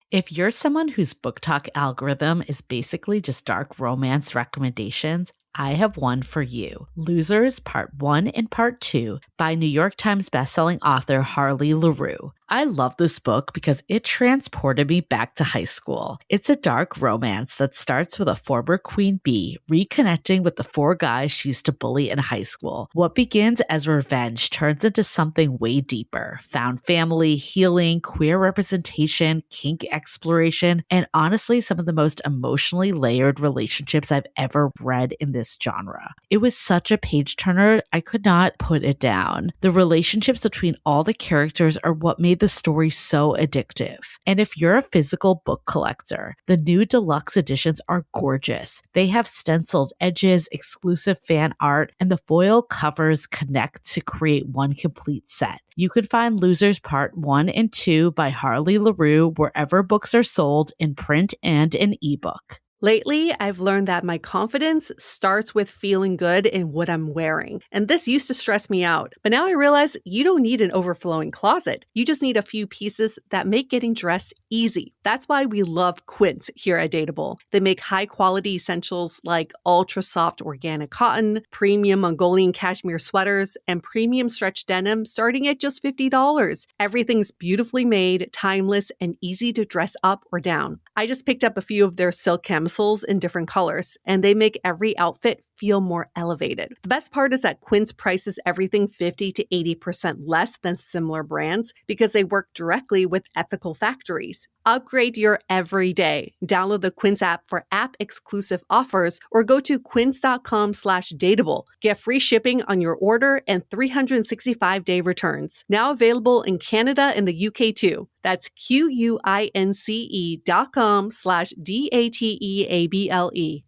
If you're someone whose book talk algorithm is basically just dark romance recommendations, I have one for you. Losers Part 1 and Part 2 by New York Times bestselling author Harley LaRue. I love this book because it transported me back to high school. It's a dark romance that starts with a former queen bee reconnecting with the four guys she used to bully in high school. What begins as revenge turns into something way deeper. Found family, healing, queer representation, kink exploration, and honestly, some of the most emotionally layered relationships I've ever read in this genre. It was such a page turner, I could not put it down. The relationships between all the characters are what made the story so addictive. And if you're a physical book collector, the new deluxe editions are gorgeous. They have stenciled edges, exclusive fan art, and the foil covers connect to create one complete set. You can find Losers Part 1 and 2 by Harley LaRue wherever books are sold in print and in ebook. Lately, I've learned that my confidence starts with feeling good in what I'm wearing. And this used to stress me out. But now I realize you don't need an overflowing closet. You just need a few pieces that make getting dressed easy. That's why we love Quince here at DATEABLE. They make high-quality essentials like ultra-soft organic cotton, premium Mongolian cashmere sweaters, and premium stretch denim starting at just $50. Everything's beautifully made, timeless, and easy to dress up or down. I just picked up a few of their silk camisoles in different colors, and they make every outfit feel more elevated. The best part is that Quince prices everything 50 to 80% less than similar brands because they work directly with ethical factories. Upgrade your everyday. Download the Quince app for app-exclusive offers or go to quince.com/dateable. Get free shipping on your order and 365-day returns. Now available in Canada and the UK too. That's QUINCE.com/DATEABLE.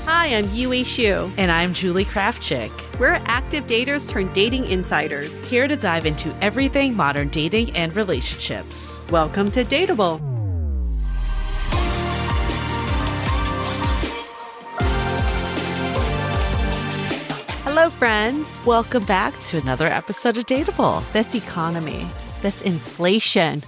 Hi, I'm Yue Xu. And I'm Julie Krafchick. We're active daters turned dating insiders. Here to dive into everything modern dating and relationships. Welcome to DATEABLE. Hello, friends. Welcome back to another episode of DATEABLE. This economy, this inflation,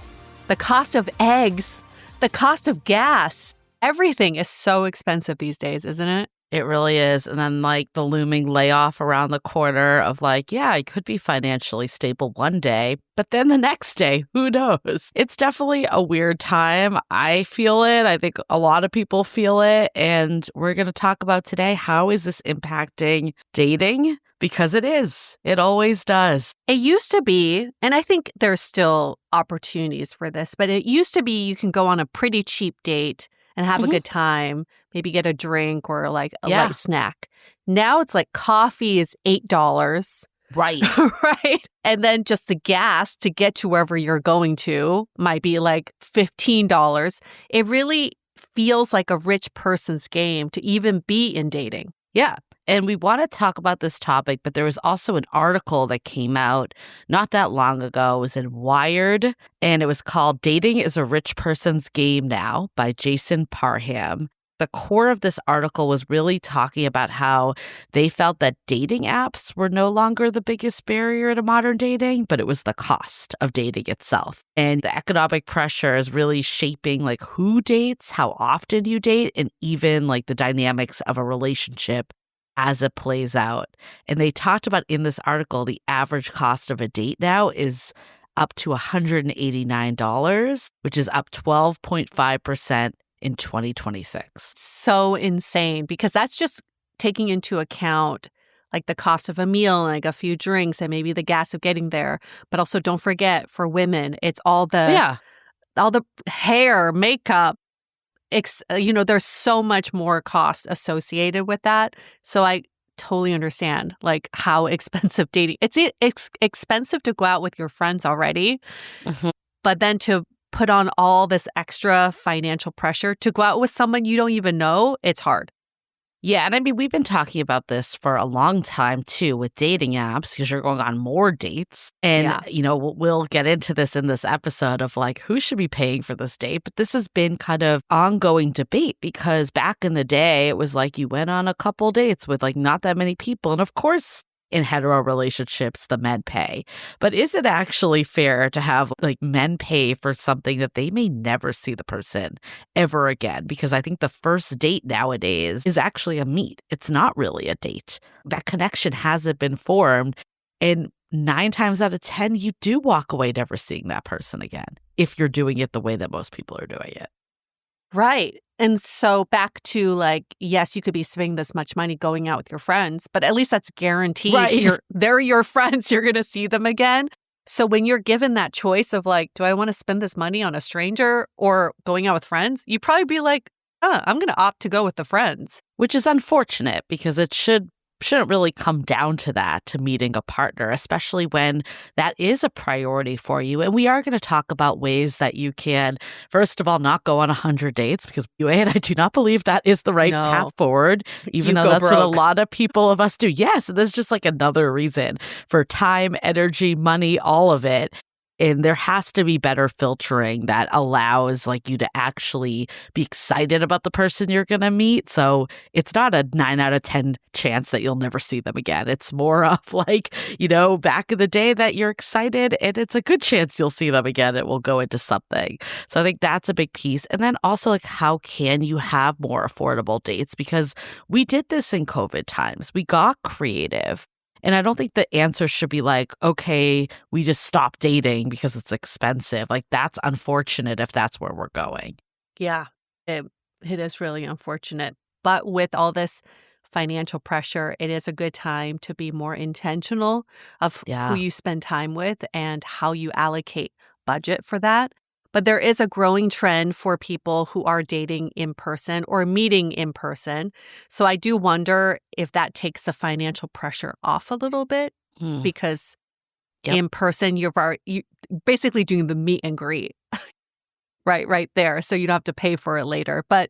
the cost of eggs, the cost of gas, everything is so expensive these days, isn't it? It really is. And then the looming layoff around the corner of I could be financially stable one day, but then the next day, who knows? It's definitely a weird time. I feel it. I think a lot of people feel it. And we're going to talk about today, how is this impacting dating? Because it is. It always does. It used to be, and I think there's still opportunities for this, but it used to be you can go on a pretty cheap date and have a good time, maybe get a drink or a light snack. Now it's coffee is $8. Right. Right. And then just the gas to get to wherever you're going to might be $15. It really feels like a rich person's game to even be in dating. Yeah. And we want to talk about this topic, but there was also an article that came out not that long ago. It was in Wired, and it was called Dating is a Rich Person's Game Now by Jason Parham. The core of this article was really talking about how they felt that dating apps were no longer the biggest barrier to modern dating, but it was the cost of dating itself. And the economic pressure is really shaping who dates, how often you date, and even the dynamics of a relationship as it plays out. And they talked about in this article, the average cost of a date now is up to $189, which is up 12.5% in 2026. So insane, because that's just taking into account the cost of a meal, and a few drinks, and maybe the gas of getting there. But also don't forget, for women, it's all the hair, makeup, there's so much more cost associated with that. So I totally understand how expensive dating. It's expensive to go out with your friends already, but then to put on all this extra financial pressure to go out with someone you don't even know, it's hard. Yeah, and we've been talking about this for a long time, too, with dating apps, because you're going on more dates. And, we'll get into this in this episode of who should be paying for this date. But this has been kind of ongoing debate, because back in the day, it was you went on a couple dates with not that many people. And of course, in hetero relationships, the men pay. But is it actually fair to have like men pay for something that they may never see the person ever again? Because I think the first date nowadays is actually a meet. It's not really a date. That connection hasn't been formed. And 9 times out of 10, you do walk away never seeing that person again if you're doing it the way that most people are doing it. Right. And so back to like, yes, you could be spending this much money going out with your friends, but at least that's guaranteed. Right. They're your friends. You're going to see them again. So when you're given that choice of like, do I want to spend this money on a stranger or going out with friends? You'd probably be like, I'm going to opt to go with the friends. Which is unfortunate because it shouldn't really come down to that, to meeting a partner, especially when that is a priority for you. And we are going to talk about ways that you can, first of all, not go on 100 dates because I do not believe that is the right path forward, even though that's what a lot of people of us do. Yes, there's just like another reason for time, energy, money, all of it. And there has to be better filtering that allows like you to actually be excited about the person you're going to meet. So it's not a 9 out of 10 chance that you'll never see them again. It's more of like, back in the day that you're excited and it's a good chance you'll see them again. It will go into something. So I think that's a big piece. And then also like, how can you have more affordable dates? Because we did this in COVID times. We got creative. And I don't think the answer should be like, okay, we just stop dating because it's expensive. Like, that's unfortunate if that's where we're going. Yeah, it is really unfortunate. But with all this financial pressure, it is a good time to be more intentional of who you spend time with and how you allocate budget for that. But there is a growing trend for people who are dating in person or meeting in person. So I do wonder if that takes the financial pressure off a little bit because in person, you're basically doing the meet and greet right there. So you don't have to pay for it later. But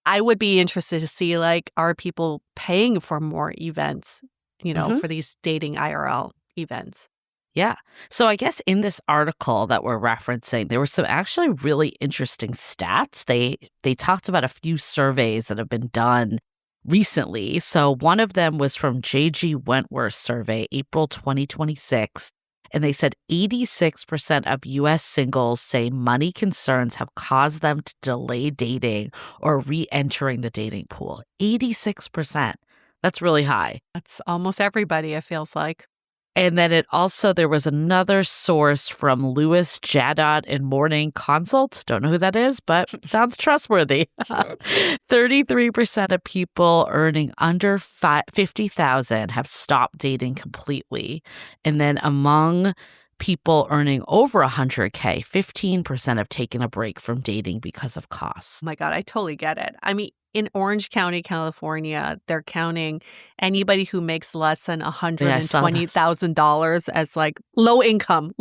I would be interested to see, like, are people paying for more events, for these dating IRL events? Yeah. So I guess in this article that we're referencing, there were some actually really interesting stats. They talked about a few surveys that have been done recently. So one of them was from J.G. Wentworth's survey, April 2026. And they said 86% of U.S. singles say money concerns have caused them to delay dating or re-entering the dating pool. 86%. That's really high. That's almost everybody, it feels like. And then there was another source from Lewis, Jadot, and Morning Consult. Don't know who that is, but sounds trustworthy. 33% of people earning under $50,000 have stopped dating completely. And then among people earning over $100K, 15% have taken a break from dating because of costs. Oh my God, I totally get it. I mean, in Orange County, California, they're counting anybody who makes less than $120,000 as like low income,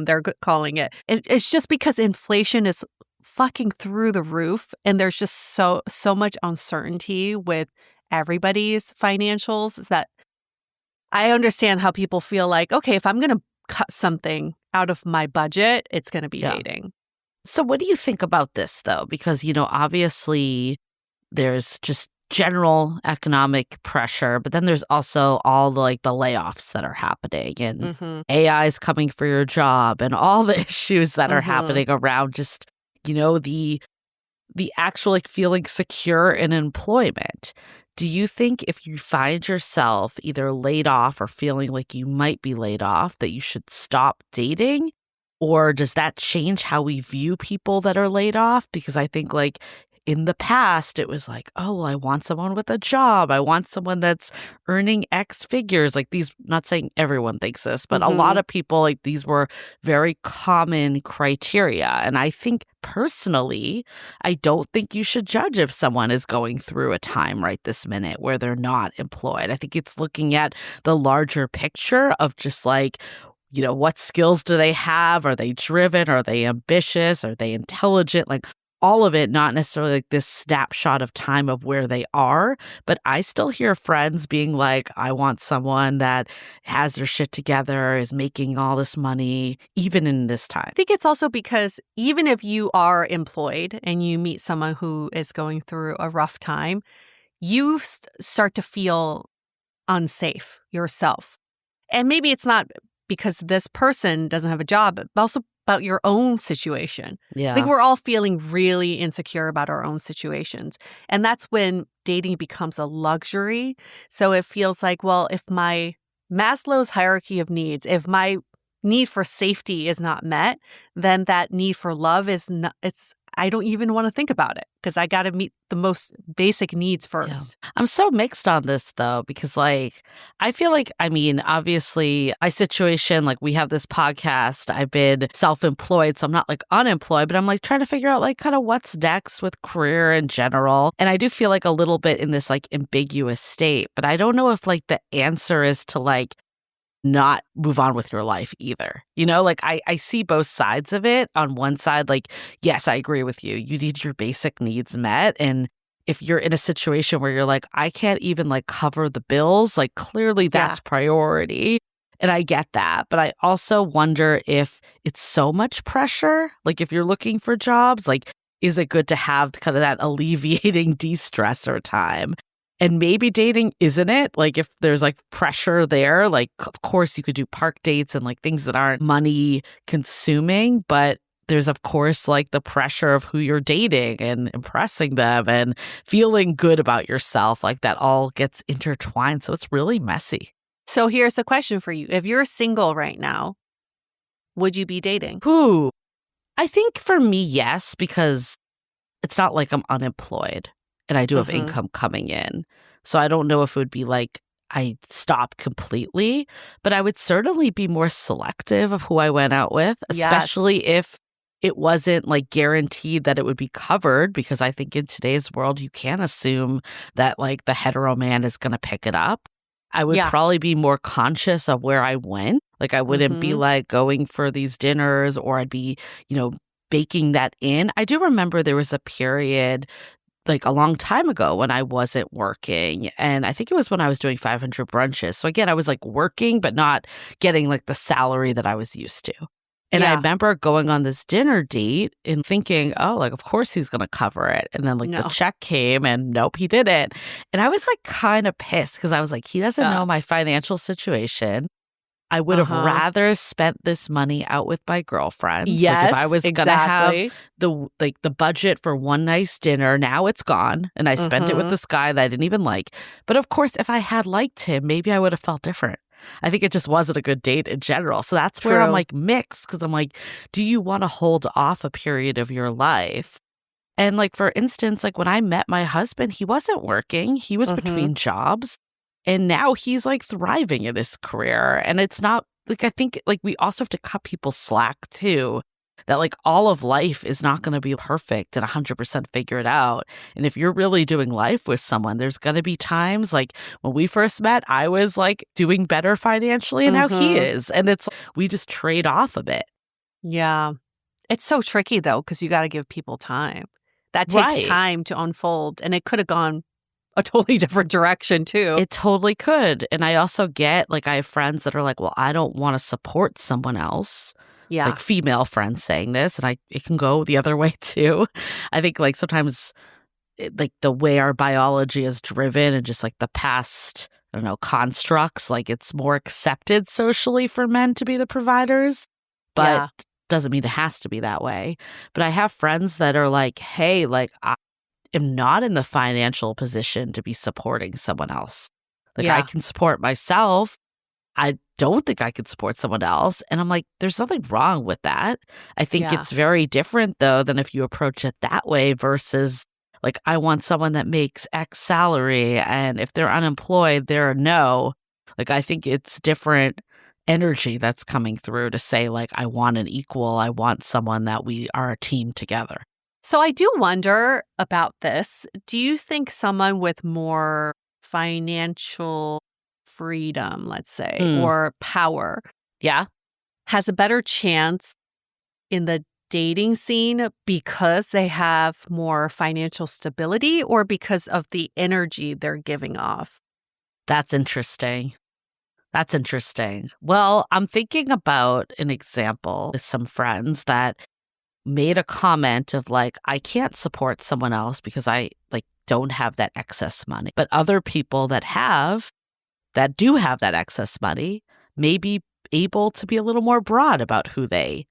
they're calling it. It's just because inflation is fucking through the roof and there's just so much uncertainty with everybody's financials that I understand how people feel like, okay, if I'm going to cut something out of my budget, it's going to be dating. So what do you think about this, though? Because, obviously there's just general economic pressure, but then there's also all the layoffs that are happening and AI is coming for your job and all the issues that are happening around just, the actual feeling secure in employment. Do you think if you find yourself either laid off or feeling like you might be laid off, that you should stop dating? Or does that change how we view people that are laid off? Because I think in the past, it was like, oh, well, I want someone with a job. I want someone that's earning X figures. Not saying everyone thinks this, but a lot of people, these were very common criteria. And I think personally, I don't think you should judge if someone is going through a time right this minute where they're not employed. I think it's looking at the larger picture of just what skills do they have? Are they driven? Are they ambitious? Are they intelligent? All of it, not necessarily this snapshot of time of where they are, but I still hear friends being like, I want someone that has their shit together, is making all this money, even in this time. I think it's also because even if you are employed and you meet someone who is going through a rough time, you start to feel unsafe yourself. And maybe it's not because this person doesn't have a job, but also about your own situation. I think Yeah. we're all feeling really insecure about our own situations. And that's when dating becomes a luxury. So it feels like, well, if my Maslow's hierarchy of needs, if my need for safety is not met, then that need for love is not, I don't even want to think about it because I got to meet the most basic needs first. Yeah. I'm so mixed on this though, because like, I feel like, I mean, obviously my situation, like we have this podcast, I've been self-employed, so I'm not like unemployed, but I'm like trying to figure out like kind of what's next with career in general. And I do feel like a little bit in this like ambiguous state, but I don't know if like the answer is to like not move on with your life either. You know, like I see both sides of it. On one side, like, yes, I agree with you. You need your basic needs met. And if you're in a situation where you're like, I can't even like cover the bills, like clearly that's priority. And I get that. But I also wonder if it's so much pressure. Like if you're looking for jobs, like, is it good to have kind of that alleviating de-stressor time? And maybe dating isn't it? Like if there's like pressure there, like of course you could do park dates and like things that aren't money consuming, but there's of course like the pressure of who you're dating and impressing them and feeling good about yourself. Like that all gets intertwined. So it's really messy. So here's a question for you. If you're single right now, would you be dating? Who? I think for me, yes, because it's not like I'm unemployed. And I do have income coming in. So I don't know if it would be like I stop completely, but I would certainly be more selective of who I went out with, especially if it wasn't like guaranteed that it would be covered, because I think in today's world, you can't assume that like the hetero man is going to pick it up. I would probably be more conscious of where I went. Like I wouldn't be like going for these dinners, or I'd be, you know, baking that in. I do remember there was a period like a long time ago when I wasn't working. And I think it was when I was doing 500 brunches. So again, I was like working, but not getting like the salary that I was used to. And I remember going on this dinner date and thinking, oh, like, of course he's going to cover it. And then like the check came and nope, he didn't. And I was like kind of pissed because I was like, he doesn't know my financial situation. I would have rather spent this money out with my girlfriends. Yes, like if I was going to have the budget for one nice dinner, now it's gone. And I spent it with this guy that I didn't even like. But of course, if I had liked him, maybe I would have felt different. I think it just wasn't a good date in general. So that's where I'm like mixed, because I'm like, do you want to hold off a period of your life? And like, for instance, like when I met my husband, he wasn't working. He was between jobs. And now he's like thriving in his career. And it's not like, I think like we also have to cut people slack too, that like all of life is not going to be perfect and 100% figure it out. And if you're really doing life with someone, there's going to be times like when we first met, I was like doing better financially and now he is. And it's, we just trade off a bit. Yeah. It's so tricky though, because you got to give people time. That takes time to unfold. And it could have gone a totally different direction too. It totally could. And I also get like, I have friends that are like, well, I don't want to support someone else. Yeah. Like female friends saying this, and it can go the other way too. I think like sometimes like the way our biology is driven and just like the past, I don't know, constructs, like it's more accepted socially for men to be the providers, but doesn't mean it has to be that way. But I have friends that are like, hey, like I am not in the financial position to be supporting someone else. Like I can support myself. I don't think I could support someone else. And I'm like, there's nothing wrong with that. I think it's very different though than if you approach it that way versus like, I want someone that makes X salary. And if they're unemployed, they're a no. Like, I think it's different energy that's coming through to say like, I want an equal. I want someone that we are a team together. So I do wonder about this. Do you think someone with more financial freedom, let's say, or power has a better chance in the dating scene because they have more financial stability or because of the energy they're giving off? That's interesting. That's interesting. Well, I'm thinking about an example with some friends that made a comment of like, I can't support someone else because I like don't have that excess money. But other people that do have that excess money may be able to be a little more broad about who they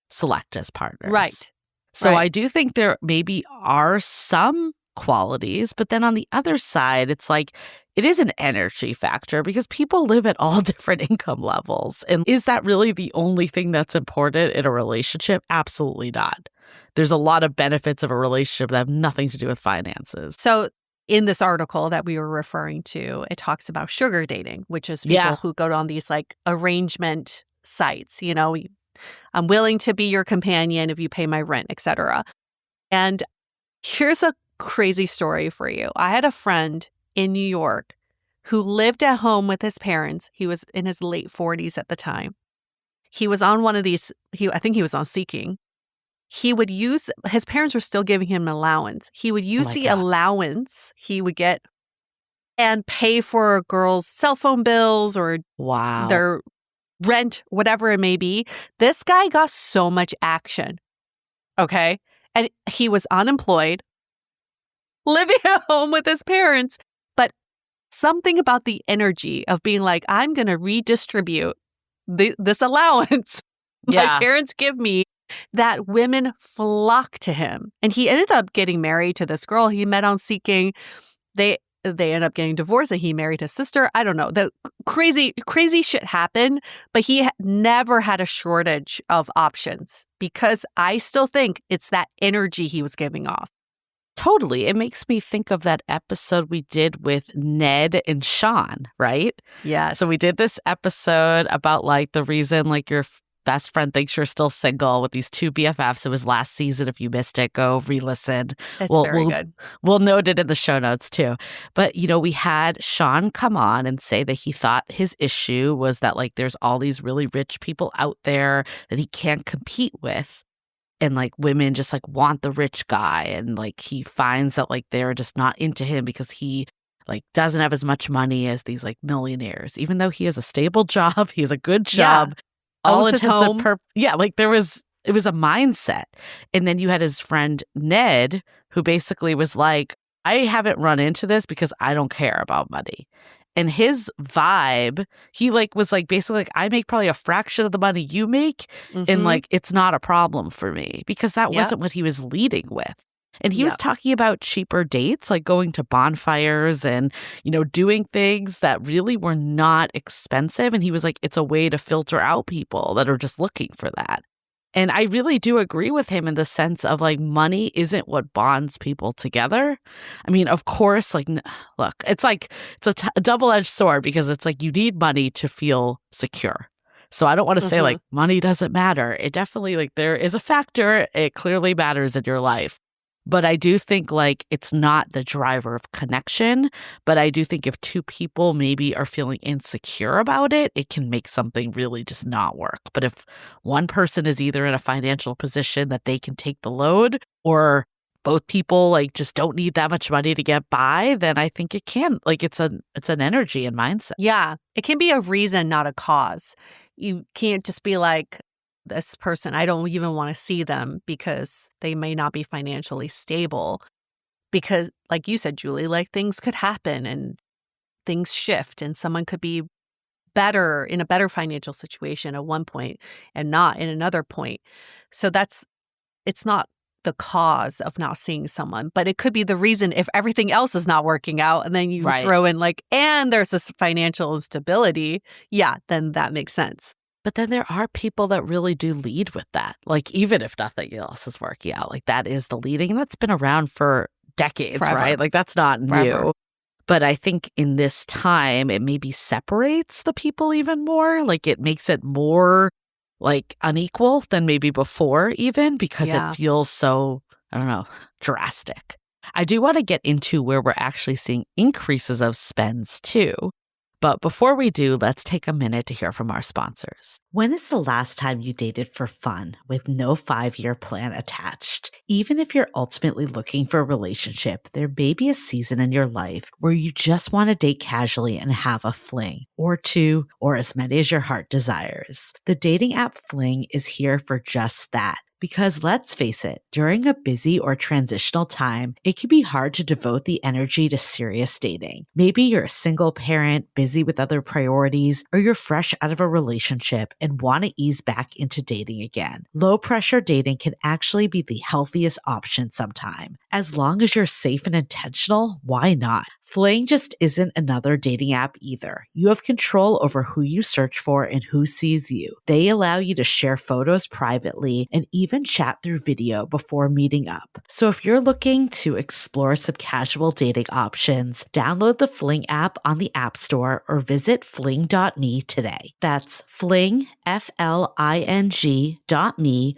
select as partners. Right. So I do think there maybe are some qualities, but then on the other side, it's like it is an energy factor because people live at all different income levels. And is that really the only thing that's important in a relationship? Absolutely not. There's a lot of benefits of a relationship that have nothing to do with finances. So in this article that we were referring to, it talks about sugar dating, which is people who go on these like arrangement sites. You know, I'm willing to be your companion if you pay my rent, etc. And here's a crazy story for you. I had a friend in New York who lived at home with his parents. He was in his late 40s at the time. He was on one of these, I think he was on Seeking. He would use, his parents were still giving him an allowance. He would use the allowance he would get and pay for girls' cell phone bills or their rent, whatever it may be. This guy got so much action. Okay. And he was unemployed, living at home with his parents. But something about the energy of being like, I'm going to redistribute this allowance my parents give me, that women flock to him. And he ended up getting married to this girl he met on Seeking. They ended up getting divorced and he married his sister. I don't know. The crazy shit happened, but he never had a shortage of options because I still think it's that energy he was giving off. Totally. It makes me think of that episode we did with Ned and Sean, right? Yes. So we did this episode about like the reason like your best friend thinks you're still single with these two BFFs. It was last season. If you missed it, go re-listen. It's very good. We'll note it in the show notes too. But, you know, we had Sean come on and say that he thought his issue was that like there's all these really rich people out there that he can't compete with. And like women just like want the rich guy. And like he finds that like they're just not into him because he like doesn't have as much money as these like millionaires, even though he has a stable job. He has a good job. Yeah. All intents and like it was a mindset. And then you had his friend Ned, who basically was like, I haven't run into this because I don't care about money. And his vibe, he like was like basically like, I make probably a fraction of the money you make. And like, it's not a problem for me because that wasn't what he was leading with. And he was talking about cheaper dates, like going to bonfires and, you know, doing things that really were not expensive. And he was like, it's a way to filter out people that are just looking for that. And I really do agree with him in the sense of like money isn't what bonds people together. I mean, of course, like, look, it's like it's a double-edged sword because it's like you need money to feel secure. So I don't want to say like money doesn't matter. It definitely like there is a factor. It clearly matters in your life. But I do think like it's not the driver of connection. But I do think if two people maybe are feeling insecure about it, it can make something really just not work. But if one person is either in a financial position that they can take the load or both people like just don't need that much money to get by, then I think it can like it's an energy and mindset. Yeah, it can be a reason, not a cause. You can't just be like, this person, I don't even want to see them because they may not be financially stable. Because like you said, Julie, like things could happen and things shift and someone could be better in a better financial situation at one point and not in another point. So it's not the cause of not seeing someone, but it could be the reason if everything else is not working out and then you throw in like, and there's this financial instability. Yeah, then that makes sense. But then there are people that really do lead with that. Like, even if nothing else is working out, like that is the leading. And that's been around for decades, right? Like, that's not new. But I think in this time, it maybe separates the people even more. Like, it makes it more like unequal than maybe before even because it feels so, I don't know, drastic. I do want to get into where we're actually seeing increases of spends too. But before we do, let's take a minute to hear from our sponsors. When is the last time you dated for fun with no 5-year plan attached? Even if you're ultimately looking for a relationship, there may be a season in your life where you just want to date casually and have a fling, or two, or as many as your heart desires. The dating app Fling is here for just that. Because let's face it, during a busy or transitional time, it can be hard to devote the energy to serious dating. Maybe you're a single parent, busy with other priorities, or you're fresh out of a relationship and want to ease back into dating again. Low pressure dating can actually be the healthiest option sometime. As long as you're safe and intentional, why not? Fling just isn't another dating app either. You have control over who you search for and who sees you. They allow you to share photos privately and even chat through video before meeting up. So if you're looking to explore some casual dating options, download the Fling app on the App Store or visit fling.me today. That's Fling, Fling.me,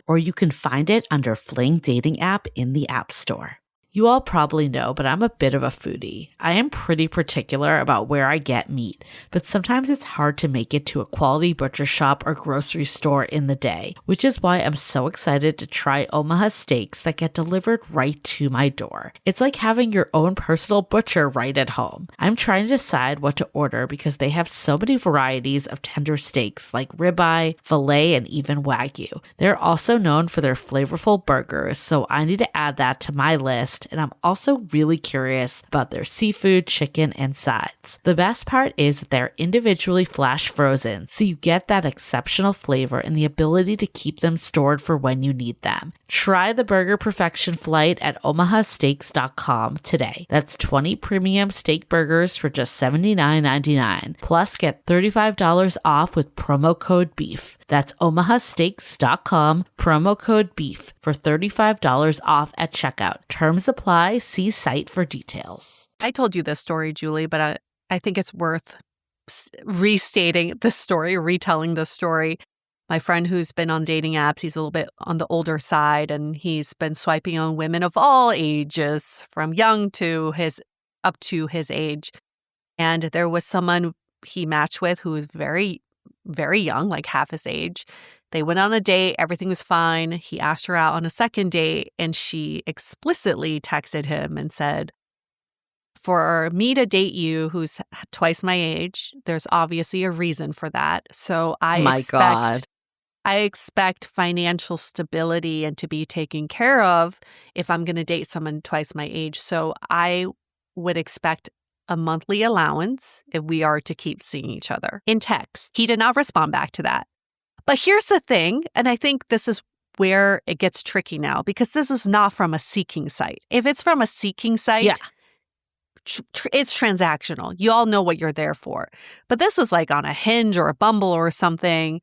or you can find it under Fling Dating App in the App Store. You all probably know, but I'm a bit of a foodie. I am pretty particular about where I get meat, but sometimes it's hard to make it to a quality butcher shop or grocery store in the day, which is why I'm so excited to try Omaha steaks that get delivered right to my door. It's like having your own personal butcher right at home. I'm trying to decide what to order because they have so many varieties of tender steaks like ribeye, filet, and even Wagyu. They're also known for their flavorful burgers, so I need to add that to my list. And I'm also really curious about their seafood, chicken, and sides. The best part is that they're individually flash frozen, so you get that exceptional flavor and the ability to keep them stored for when you need them. Try the Burger Perfection Flight at omahasteaks.com today. That's 20 premium steak burgers for just $79.99. Plus, get $35 off with promo code BEEF. That's omahasteaks.com, promo code BEEF for $35 off at checkout. Terms apply. See site for details. I told you this story, Julie, but I think it's worth restating the story, retelling the story. My friend who's been on dating apps, he's a little bit on the older side, and he's been swiping on women of all ages, from young to up to his age. And there was someone he matched with who was very, very young, like half his age. They went on a date. Everything was fine. He asked her out on a second date, and she explicitly texted him and said, for me to date you, who's twice my age, there's obviously a reason for that. So I expect financial stability and to be taken care of if I'm going to date someone twice my age. So I would expect a monthly allowance if we are to keep seeing each other. In text, he did not respond back to that. But here's the thing, and I think this is where it gets tricky now, because this is not from a seeking site. If it's from a seeking site, it's transactional. You all know what you're there for. But this was like on a Hinge or a Bumble or something.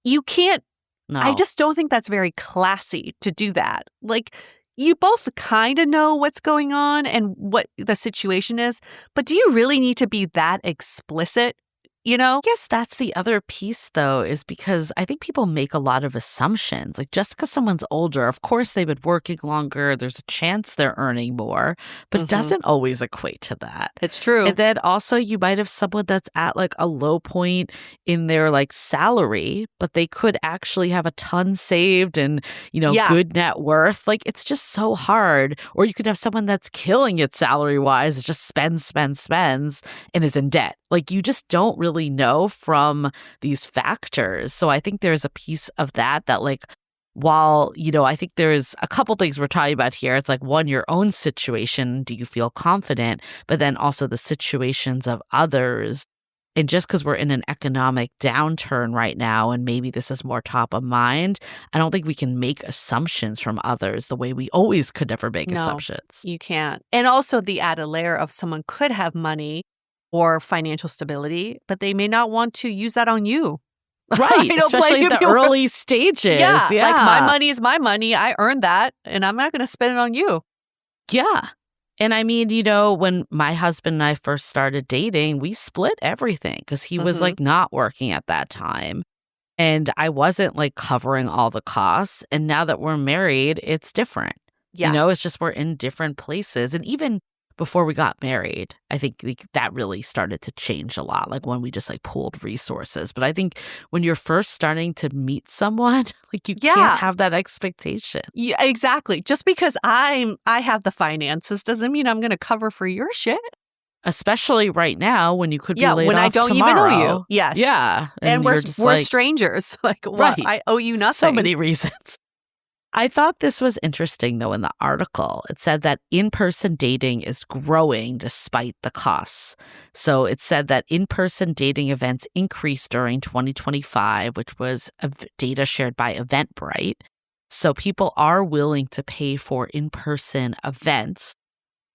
You can't, No. I just don't think that's very classy to do that. Like, you both kind of know what's going on and what the situation is, but do you really need to be that explicit? You know? I guess that's the other piece, though, is because I think people make a lot of assumptions. Like, just because someone's older, of course, they've been working longer. There's a chance they're earning more, but it doesn't always equate to that. It's true. And then also you might have someone that's at like a low point in their like salary, but they could actually have a ton saved and, good net worth. Like, it's just so hard. Or you could have someone that's killing it salary-wise, just spends, and is in debt. Like, you just don't really know from these factors. So I think there's a piece of that like, while, I think there's a couple things we're talking about here. It's like, one, your own situation. Do you feel confident? But then also the situations of others. And just because we're in an economic downturn right now, and maybe this is more top of mind, I don't think we can make assumptions from others the way we always could never make assumptions. You can't. And also the added layer of someone could have money or financial stability, but they may not want to use that on you. Right, especially in the early stages. Yeah, like my money is my money. I earned that, and I'm not going to spend it on you. Yeah. And I mean, when my husband and I first started dating, we split everything because he was like not working at that time. And I wasn't like covering all the costs. And now that we're married, it's different. Yeah. It's just we're in different places. And even before we got married, I think that really started to change a lot, like when we just like pooled resources. But I think when you're first starting to meet someone, like you can't have that expectation. Yeah, exactly. Just because I have the finances doesn't mean I'm going to cover for your shit. Especially right now when you could be laid when off I don't tomorrow. even know you. Yes. Yeah. And we're strangers. Like, what? Right. I owe you nothing. So many reasons. I thought this was interesting, though, in the article. It said that in-person dating is growing despite the costs. So it said that in-person dating events increased during 2025, which was data shared by Eventbrite. So people are willing to pay for in-person events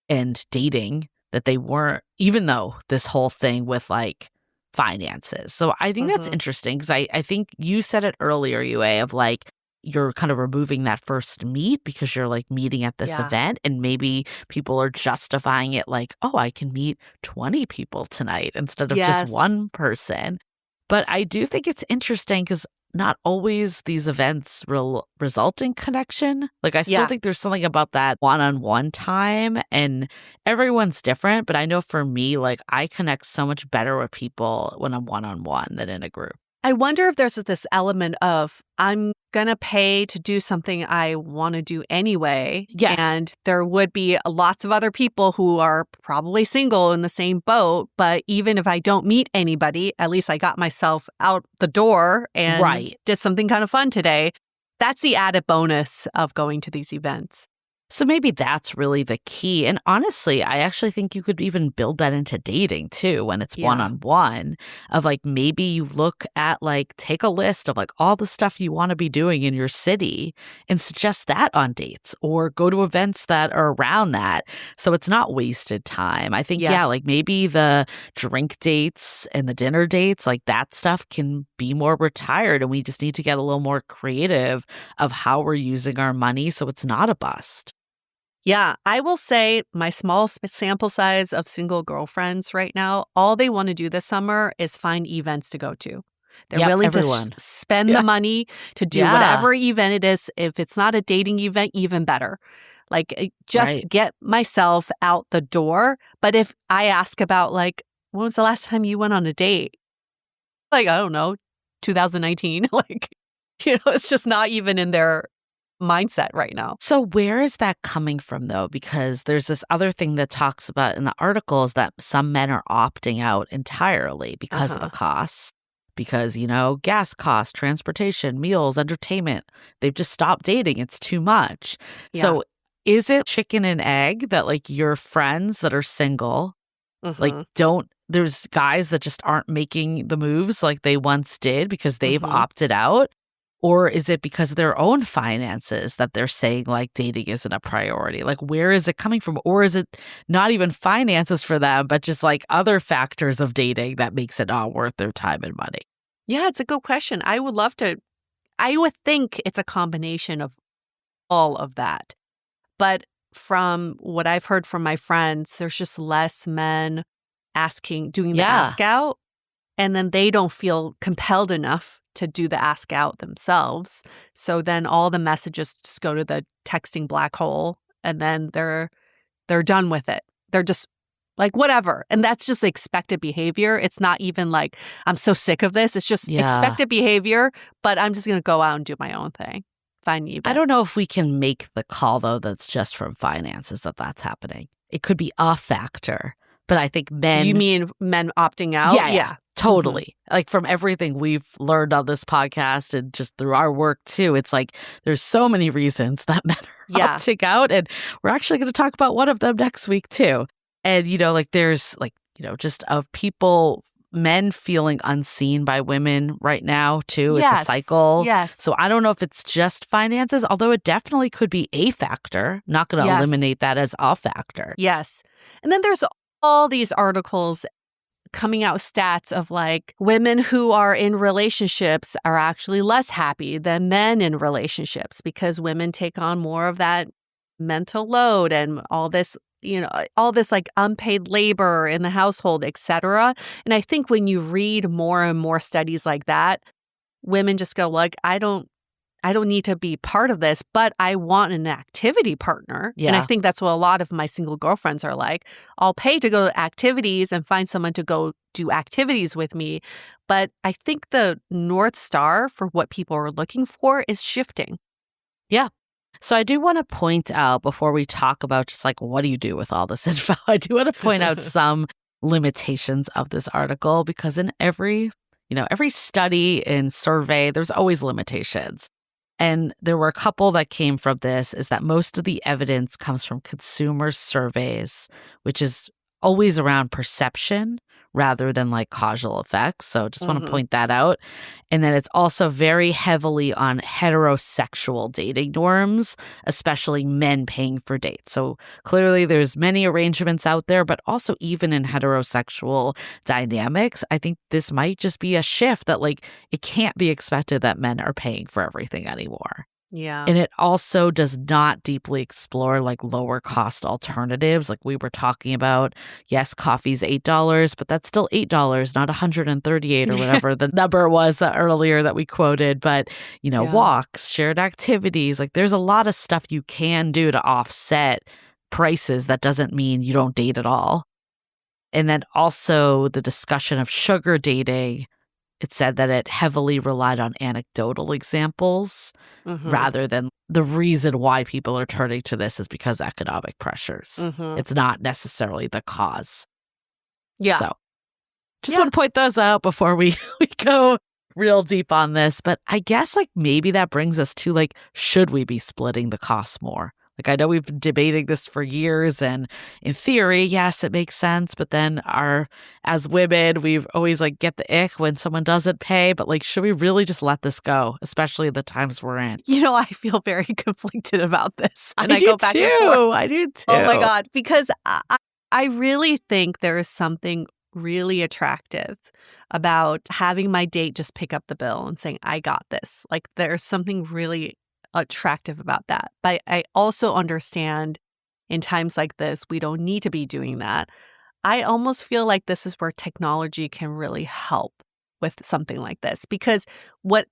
and dating that they weren't, even though this whole thing with like finances. So I think that's interesting because I think you said it earlier, UA, of like, you're kind of removing that first meet because you're like meeting at this event, and maybe people are justifying it like, oh, I can meet 20 people tonight instead of just one person. But I do think it's interesting because not always these events result in connection. Like I still think there's something about that one-on-one time, and everyone's different. But I know for me, like I connect so much better with people when I'm one-on-one than in a group. I wonder if there's this element of I'm going to pay to do something I want to do anyway. Yes. And there would be lots of other people who are probably single in the same boat. But even if I don't meet anybody, at least I got myself out the door and did something kind of fun today. That's the added bonus of going to these events. So maybe that's really the key. And honestly, I actually think you could even build that into dating too when it's one-on-one of like maybe you look at like take a list of like all the stuff you want to be doing in your city and suggest that on dates or go to events that are around that. So it's not wasted time. I think, like maybe the drink dates and the dinner dates, like that stuff can be more retired and we just need to get a little more creative of how we're using our money so it's not a bust. Yeah, I will say my small sample size of single girlfriends right now, all they want to do this summer is find events to go to. They're willing to spend the money to do whatever event it is. If it's not a dating event, even better. Like just get myself out the door. But if I ask about like, when was the last time you went on a date? Like, I don't know, 2019. Like, it's just not even in their mindset right now. So where is that coming from though? Because there's this other thing that talks about in the article is that some men are opting out entirely because of the costs. Because, gas costs, transportation, meals, entertainment, they've just stopped dating. It's too much. So is it chicken and egg that like your friends that are single, like there's guys that just aren't making the moves like they once did because they've opted out? Or is it because of their own finances that they're saying like dating isn't a priority? Like where is it coming from? Or is it not even finances for them, but just like other factors of dating that makes it not worth their time and money? Yeah, it's a good question. I would think it's a combination of all of that. But from what I've heard from my friends, there's just less men doing the ask out. And then they don't feel compelled enough to do the ask out themselves. So then all the messages just go to the texting black hole and then they're done with it. They're just like, whatever. And that's just expected behavior. It's not even like, I'm so sick of this. It's just expected behavior, but I'm just going to go out and do my own thing. Fine. I don't know if we can make the call, though, that's just from finances that's happening. It could be a factor, but I think men... You mean men opting out? Yeah. Totally. Like from everything we've learned on this podcast and just through our work too, it's like there's so many reasons that men are opting out. And we're actually going to talk about one of them next week too. And, like there's like, just of people, men feeling unseen by women right now too. It's a cycle. Yes. So I don't know if it's just finances, although it definitely could be a factor. Not going to eliminate that as a factor. Yes. And then there's all these articles coming out stats of like women who are in relationships are actually less happy than men in relationships because women take on more of that mental load and all this, all this like unpaid labor in the household, etc. And I think when you read more and more studies like that, women just go like, I don't need to be part of this, but I want an activity partner. Yeah. And I think that's what a lot of my single girlfriends are like. I'll pay to go to activities and find someone to go do activities with me. But I think the North Star for what people are looking for is shifting. Yeah. So I do want to point out before we talk about just like, what do you do with all this info? I do want to point out some limitations of this article because in every study and survey, there's always limitations. And there were a couple that came from this, is that most of the evidence comes from consumer surveys, which is always around perception rather than like causal effects. So just want to point that out. And then it's also very heavily on heterosexual dating norms, especially men paying for dates. So clearly there's many arrangements out there, but also even in heterosexual dynamics, I think this might just be a shift that like it can't be expected that men are paying for everything anymore. Yeah. And it also does not deeply explore like lower cost alternatives. Like we were talking about, yes, coffee's $8, but that's still $8, not $138 or whatever the number was earlier that we quoted. But, you know, walks, shared activities, like there's a lot of stuff you can do to offset prices. That doesn't mean you don't date at all. And then also the discussion of sugar dating. It said that it heavily relied on anecdotal examples rather than the reason why people are turning to this is because economic pressures. It's not necessarily the cause. Yeah. So just want to point those out before we go real deep on this. But I guess like maybe that brings us to like, should we be splitting the costs more? Like, I know we've been debating this for years, and in theory, yes, it makes sense. But then as women, we've always like get the ick when someone doesn't pay. But like, should we really just let this go, especially the times we're in? You know, I feel very conflicted about this. And I do go back too. and forth. I do too. Oh my God. Because I really think there is something really attractive about having my date just pick up the bill and saying, I got this. Like, there's something really attractive about that. But I also understand in times like this, we don't need to be doing that. I almost feel like this is where technology can really help with something like this, because what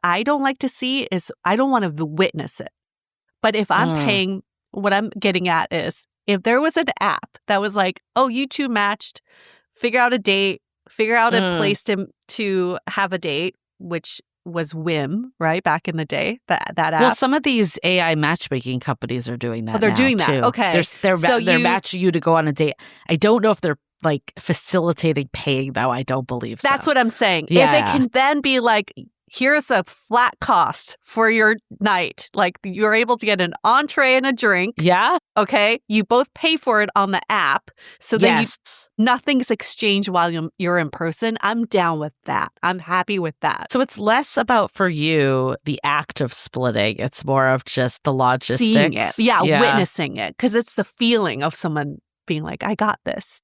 I don't like to see is I don't want to witness it. But if I'm paying, what I'm getting at is if there was an app that was like, oh, you two matched, figure out a date, figure out a place to have a date, which was Whim, right? Back in the day, that app. Well, some of these AI matchmaking companies are doing that. Oh, they're now, doing that. too. Okay. They're matching you to go on a date. I don't know if they're like facilitating paying, though. I don't believe so. That's what I'm saying. Yeah. If it can then be like, here's a flat cost for your night. Like, you're able to get an entree and a drink. Yeah. Okay. You both pay for it on the app. So then nothing's exchanged while you're in person. I'm down with that. I'm happy with that. So it's less about, for you, the act of splitting. It's more of just the logistics. Seeing it. Yeah. Witnessing it. Because it's the feeling of someone being like, I got this.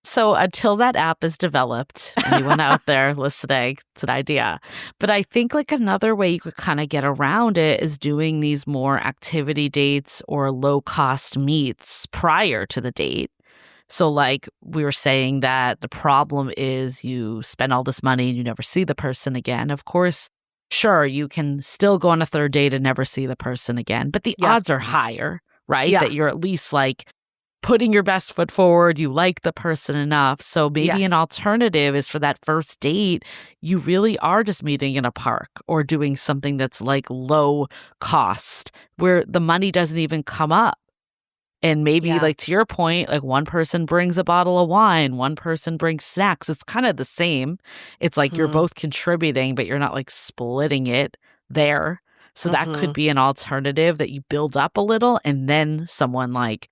So until that app is developed, anyone out there listening, it's an idea. But I think like another way you could kind of get around it is doing these more activity dates or low cost meets prior to the date. So like we were saying that the problem is you spend all this money and you never see the person again. Of course, sure, you can still go on a third date and never see the person again. But the odds are higher, right? Yeah. That you're at least like putting your best foot forward, you like the person enough. So maybe an alternative is for that first date, you really are just meeting in a park or doing something that's like low cost where the money doesn't even come up. And maybe like to your point, like one person brings a bottle of wine, one person brings snacks. It's kind of the same. It's like you're both contributing, but you're not like splitting it there. So that could be an alternative that you build up a little and then someone like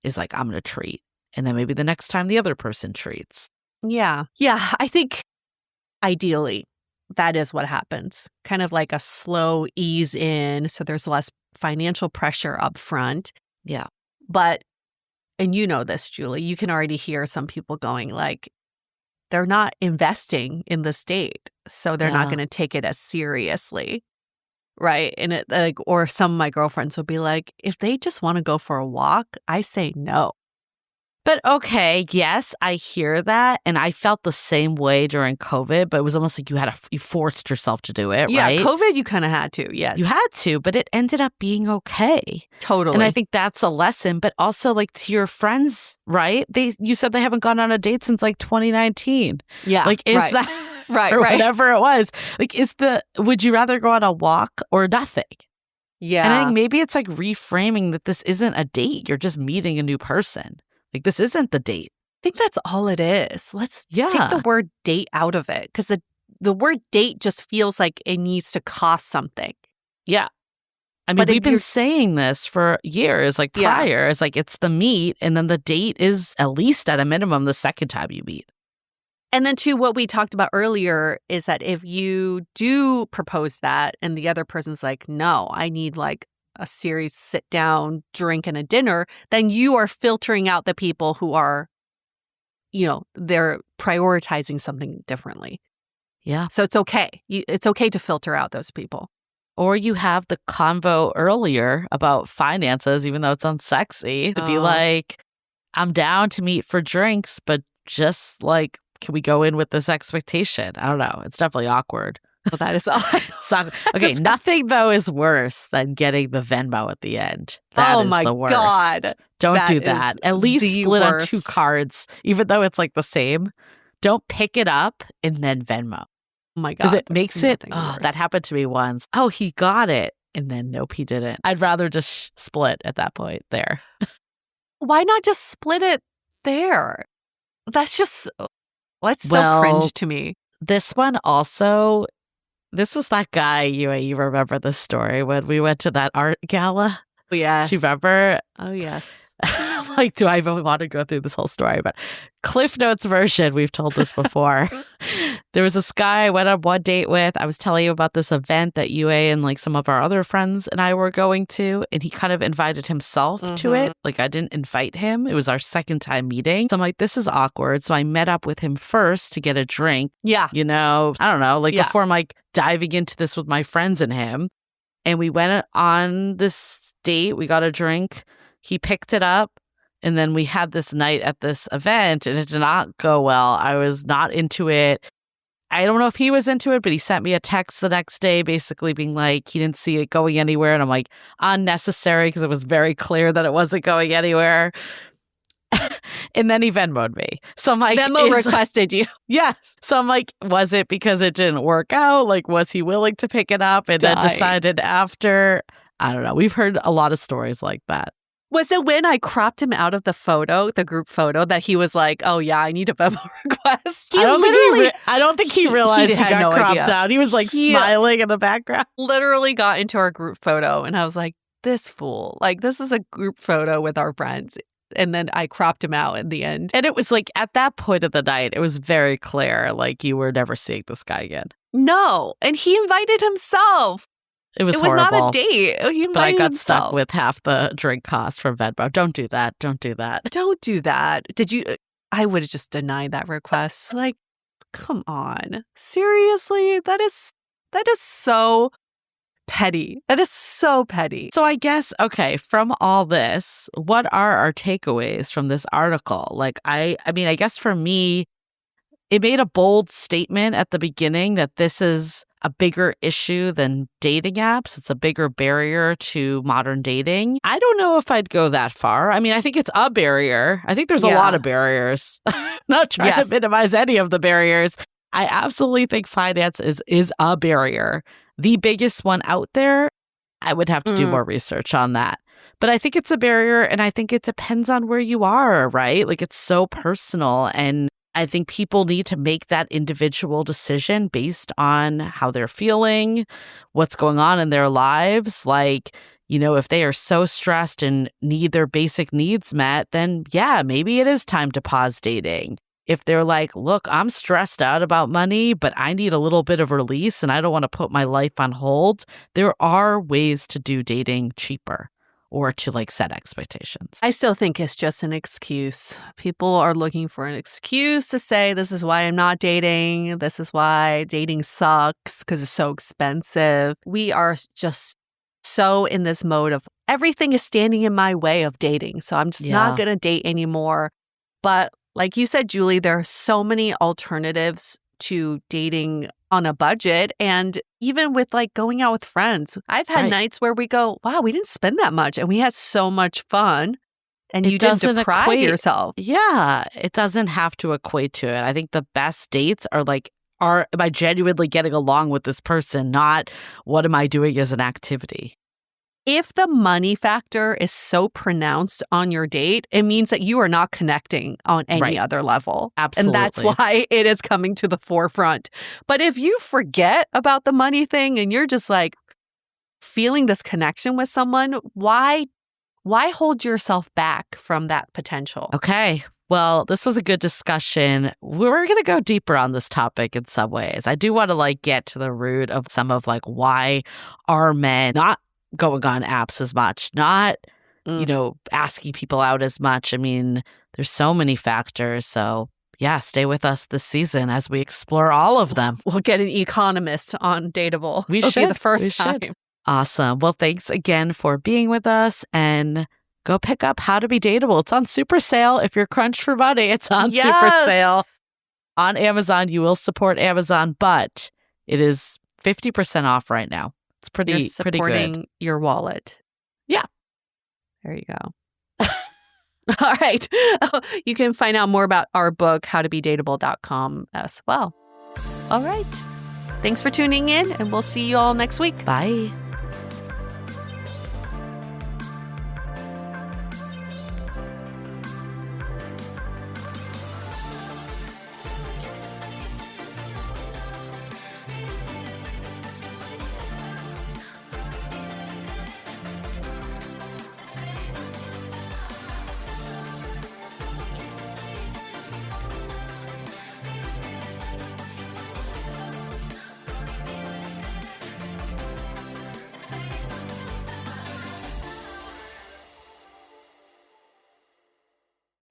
is like, I'm going to treat. And then maybe the next time the other person treats. Yeah. Yeah. I think ideally that is what happens. Kind of like a slow ease in. So there's less financial pressure up front. Yeah. But, and you know this, Julie, you can already hear some people going like, they're not investing in the state. So they're not going to take it as seriously. Right. And it like, or some of my girlfriends will be like, if they just want to go for a walk, I say no. But okay, yes, I hear that. And I felt the same way during COVID, but it was almost like you forced yourself to do it, right? Yeah, COVID, you kind of had to, yes. You had to, but it ended up being okay. Totally. And I think that's a lesson, but also like to your friends, right? You said they haven't gone on a date since like 2019. Yeah. Like, is that... Right, or whatever it was. Like, would you rather go on a walk or nothing? Yeah. And I think maybe it's like reframing that this isn't a date. You're just meeting a new person. Like, this isn't the date. I think that's all it is. Let's take the word date out of it because the word date just feels like it needs to cost something. Yeah. I mean, But if we've been you're- saying this for years, like Yeah. prior. It's like it's the meet, and then the date is at least at a minimum the second time you meet. And then, too, what we talked about earlier is that if you do propose that and the other person's like, no, I need like a serious sit down drink and a dinner, then you are filtering out the people who are, they're prioritizing something differently. Yeah. So it's okay. It's okay to filter out those people. Or you have the convo earlier about finances, even though it's unsexy, to be like, I'm down to meet for drinks, but just like, can we go in with this expectation? I don't know. It's definitely awkward. Well, that is odd. Okay, nothing though is worse than getting the Venmo at the end. That is the worst. God. Don't do that. At least split on 2 cards, even though it's like the same. Don't pick it up and then Venmo. Oh my God. Because it makes it, worse. that happened to me once. Oh, he got it. And then nope, he didn't. I'd rather just split at that point there. Why not just split it there? That's so cringe to me. This one also, this was that guy, you remember the story when we went to that art gala? Oh, yes. Do you remember? Oh, yes. Like, do I even want to go through this whole story? But Cliff Notes version, we've told this before. There was this guy I went on one date with. I was telling you about this event that UA and like some of our other friends and I were going to, and he kind of invited himself to it. Like, I didn't invite him. It was our second time meeting. So I'm like, this is awkward. So I met up with him first to get a drink. Yeah. I don't know, like before I'm like diving into this with my friends and him. And we went on this date. We got a drink. He picked it up. And then we had this night at this event and it did not go well. I was not into it. I don't know if he was into it, but he sent me a text the next day basically being like, he didn't see it going anywhere. And I'm like, unnecessary, because it was very clear that it wasn't going anywhere. And then he Venmo'd me. So I'm like, Venmo requested you. Yes. So I'm like, was it because it didn't work out? Like, was he willing to pick it up and then decided after? I don't know. We've heard a lot of stories like that. Was it when I cropped him out of the group photo, that he was like, "Oh yeah, I need a Venmo request"? I don't think he realized he got cropped out. He was like smiling in the background. Literally got into our group photo, and I was like, "This fool! Like, this is a group photo with our friends." And then I cropped him out in the end. And it was like at that point of the night, it was very clear, like you were never seeing this guy again. No, and he invited himself. It was horrible. Not a date. He but I got himself. Stuck with half the drink cost from Venmo. Don't do that. Don't do that. Don't do that. Did you? I would have just denied that request. Like, come on. Seriously? That is so petty. That is so petty. So I guess, okay, from all this, what are our takeaways from this article? Like, I mean, I guess for me, it made a bold statement at the beginning that this is a bigger issue than dating apps. It's a bigger barrier to modern dating. I don't know if I'd go that far. I mean, I think it's a barrier. I think there's a lot of barriers. Not trying to minimize any of the barriers. I absolutely think finance is a barrier. The biggest one out there, I would have to do more research on that. But I think it's a barrier, and I think it depends on where you are, right? Like, it's so personal, and I think people need to make that individual decision based on how they're feeling, what's going on in their lives. Like, if they are so stressed and need their basic needs met, then yeah, maybe it is time to pause dating. If they're like, look, I'm stressed out about money, but I need a little bit of release and I don't want to put my life on hold, there are ways to do dating cheaper. Or to set expectations. I still think it's just an excuse. People are looking for an excuse to say, this is why I'm not dating. This is why dating sucks because it's so expensive. We are just so in this mode of everything is standing in my way of dating. So I'm just not going to date anymore. But like you said, Julie, there are so many alternatives to dating on a budget, and even with going out with friends. I've had nights where we go, wow, we didn't spend that much and we had so much fun, and you didn't deprive yourself. Yeah, it doesn't have to equate to it. I think the best dates are am I genuinely getting along with this person, not what am I doing as an activity? If the money factor is so pronounced on your date, it means that you are not connecting on any other level. Absolutely. And that's why it is coming to the forefront. But if you forget about the money thing and you're just like, feeling this connection with someone, why hold yourself back from that potential? Okay. Well, this was a good discussion. We're going to go deeper on this topic in some ways. I do want to get to the root of some of why are men not going on apps as much, not, asking people out as much. I mean, there's so many factors. So yeah, stay with us this season as we explore all of them. We'll get an economist on Dateable. It'll be the first time. Awesome. Well, thanks again for being with us, and go pick up How to Be Dateable. It's on super sale. If you're crunched for money, it's on super sale on Amazon. You will support Amazon, but it is 50% off right now. It's pretty good. Supporting your wallet. Yeah. There you go. All right. You can find out more about our book, howtobedateable.com as well. All right. Thanks for tuning in, and we'll see you all next week. Bye.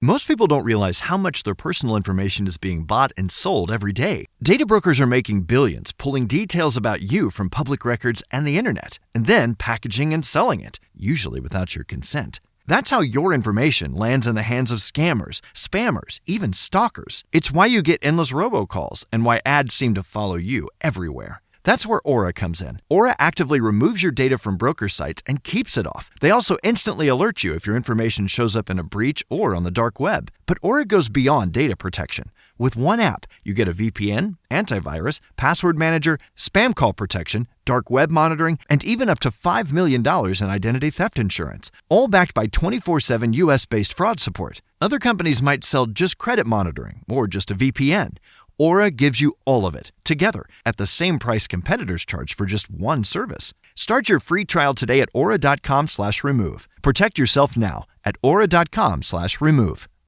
Most people don't realize how much their personal information is being bought and sold every day. Data brokers are making billions, pulling details about you from public records and the internet, and then packaging and selling it, usually without your consent. That's how your information lands in the hands of scammers, spammers, even stalkers. It's why you get endless robocalls and why ads seem to follow you everywhere. That's where Aura comes in. Aura actively removes your data from broker sites and keeps it off. They also instantly alert you if your information shows up in a breach or on the dark web. But Aura goes beyond data protection. With one app, you get a VPN, antivirus, password manager, spam call protection, dark web monitoring, and even up to $5 million in identity theft insurance. All backed by 24/7 US-based fraud support. Other companies might sell just credit monitoring or just a VPN. Aura gives you all of it, together, at the same price competitors charge for just one service. Start your free trial today at aura.com/remove. Protect yourself now at aura.com/remove.